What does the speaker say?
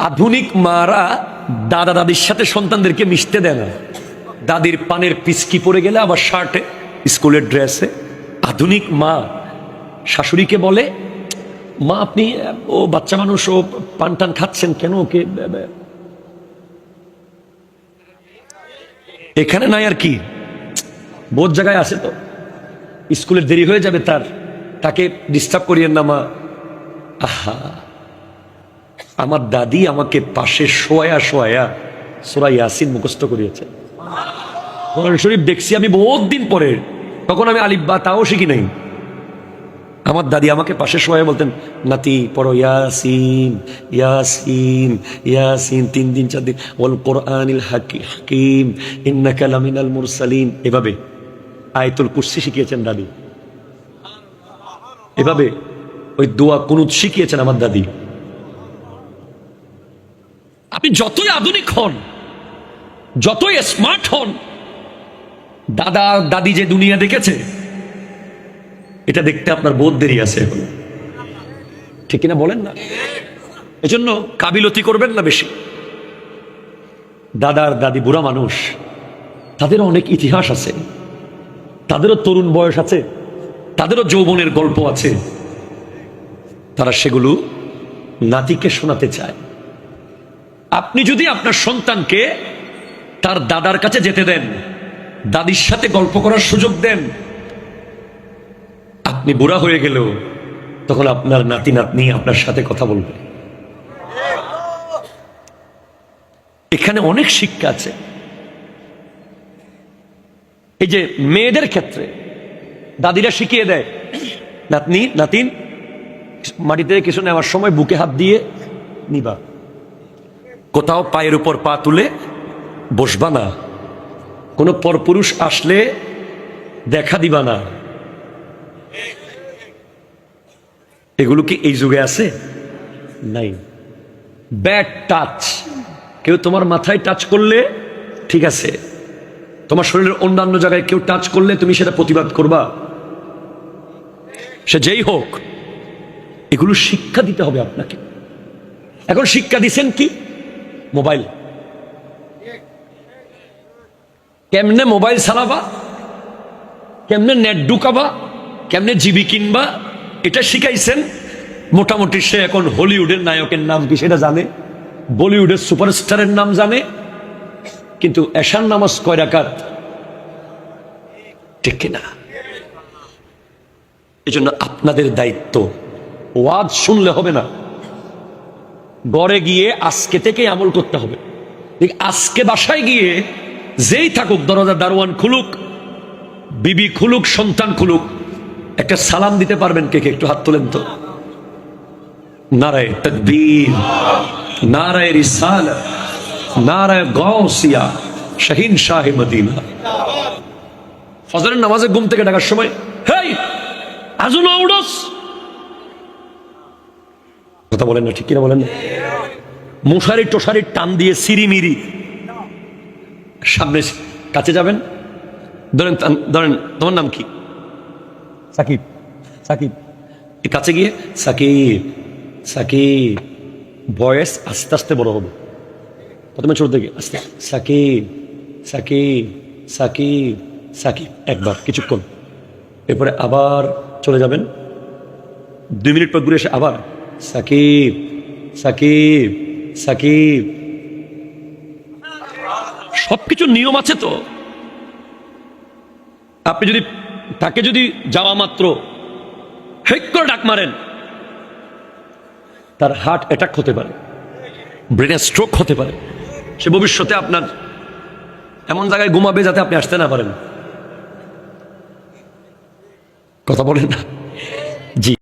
আধুনিক মারা দাদা দাদির সাথে সন্তানদেরকে মিশতে দেয় না। দাদির পানের পিচকি পড়ে গেলে আবার শার্টে, স্কুলের ড্রেসে। আধুনিক মা শাশুড়িকে বলে, মা আপনি, ও বাচ্চা মানুষ, ও পান টান খাচ্ছেন কেন, ওকে এখানে নাই আর কি, বহুত জায়গায় আছে তো, স্কুলের দেরি হয়ে যাবে তার, তাকে ডিস্টার্ব করিয়েন না মা। আহা, আমার দাদি আমাকে পাশে শোয়া শোয়া সূরা ইয়াসিন মুখস্থ করিয়েছে। কোরআন শরীফ দেখছি আমি বহুত দিন পরে, তখন আমি আলিফ বা তাও শিখি নাই। আমার দাদি আমাকে পাশে শোয়া বলতেন, নাতি পড়ো ইয়াসিন ইয়াসিন ইয়াসিন, 3 দিন 4 দিন, ওয়াল কোরআনিল হাকিম ইন্নাকা লামিনাল মুরসালিন। এভাবে আয়াতুল কুরসি শিখিয়েছেন দাদি, এভাবে ওই দোয়া কুনুত শিখিয়েছেন আমার দাদি। আপনি যতই আধুনিক হন, যতই স্মার্ট হন, দাদা দাদি যে দুনিয়া দেখেছে এটা দেখতে আপনার বহুত দেরি আছে এখন, ঠিক কিনা বলেন না? এজন্য কাবিলতি করবেন না বেশি। দাদার দাদি বুড়া মানুষ, তাদেরও অনেক ইতিহাস আছে, তাদেরও তরুণ বয়স আছে, তাদেরও যৌবনের গল্প আছে, তারা সেগুলো নাতিকে শোনাতে চায়। আপনি যদি আপনার সন্তানকে তার দাদার কাছে যেতে দেন, দাদির সাথে গল্প করার সুযোগ দেন, আপনি বুড়া হয়ে গেলেও তখন আপনার নাতি নাতনি আপনার সাথে কথা বলবে। এখানে অনেক শিক্ষা আছে। এই যে মেয়েদের ক্ষেত্রে দাদিরা শিখিয়ে দেয়, নাতনি নাতিন মাটিতে কিছু নেওয়ার সময় বুকে হাত দিয়ে নিবা, কোথাও পায়ের উপর পা তুলে বসবা না, কোনো পরপুরুষ আসলে দেখা দিবা না। এগুলো কি এই যুগে আছে? নাই। ব্যাড টাচ, কেউ তোমার মাথায় টাচ করলে ঠিক আছে, তোমার শরীরের অন্যান্য জায়গায় কেউ টাচ করলে তুমি সেটা প্রতিবাদ করবা, সে যেই হোক। এগুলো শিক্ষা দিতে হবে আপনাকে। এখন শিক্ষা দিচ্ছেন কি? মোবাইল, কেমনে মোবাইল চালাবা, কেমনে নেট ঢুকাবা, কেমনে জিবি কিনবা, এটা শিখাইছেন। মোটামুটি সে এখন হলিউডের নায়কের নাম কি সেটা জানে, বলিউডের সুপারস্টারের নাম জানে, কিন্তু এশার নামাজ কয় রাকাত, ঠিক কিনা? এই জন্য আপনাদের দায়িত্ব, ওয়াজ শুনলে হবে না, ঘরে গিয়ে আজকে থেকে আমল করতে হবে। আজকে বাসায় গিয়ে যেই থাকুক, দরজা দারোয়ান খুলুক, বিবি খুলুক, সন্তান খুলুক, একটা সালাম দিতে পারবেন কে কে? একটু হাত তোলেন তো। নারায়ে তাকবীর, নারায়ে রিসালাত, নারায়ে গাউসিয়া, শাহিন শাহে মদিনা। ফজরের নামাজে ঘুম থেকে ডাকার সময়, হেই আজুনা উডস, কথা বলেন না, ঠিক কিনা বলেন না? মশারি টশারি টান দিয়ে সিরিমিরি সামনে কাছে যাবেন, ধরেন ধরেন তোমার নাম কি? সাকিব। সাকিব, কাছে গিয়ে সাকিব সাকিব, ভয়েস আস্তে আস্তে বড় হবে, প্রথমে ছোট থেকে আস্তে, সাকিব সাকিব সাকিব সাকিব, একবার কিছুক্ষণ, এরপরে আবার চলে যাবেন, 2 মিনিট পর ঘুরে এসে আবার সাকিব সাকিব সাকিব। সবকিছু নিয়ম আছে তো। আপনি যদি তাকে যদি যাওয়া মাত্র হেক করে ডাক মারেন, তার হার্ট অ্যাটাক হতে পারে, ব্রেনে স্ট্রোক হতে পারে, সে ভবিষ্যতে আপনার এমন জায়গায় ঘুমাবে যাতে আপনি আসতে না পারেন। কথা বলেন না? জি।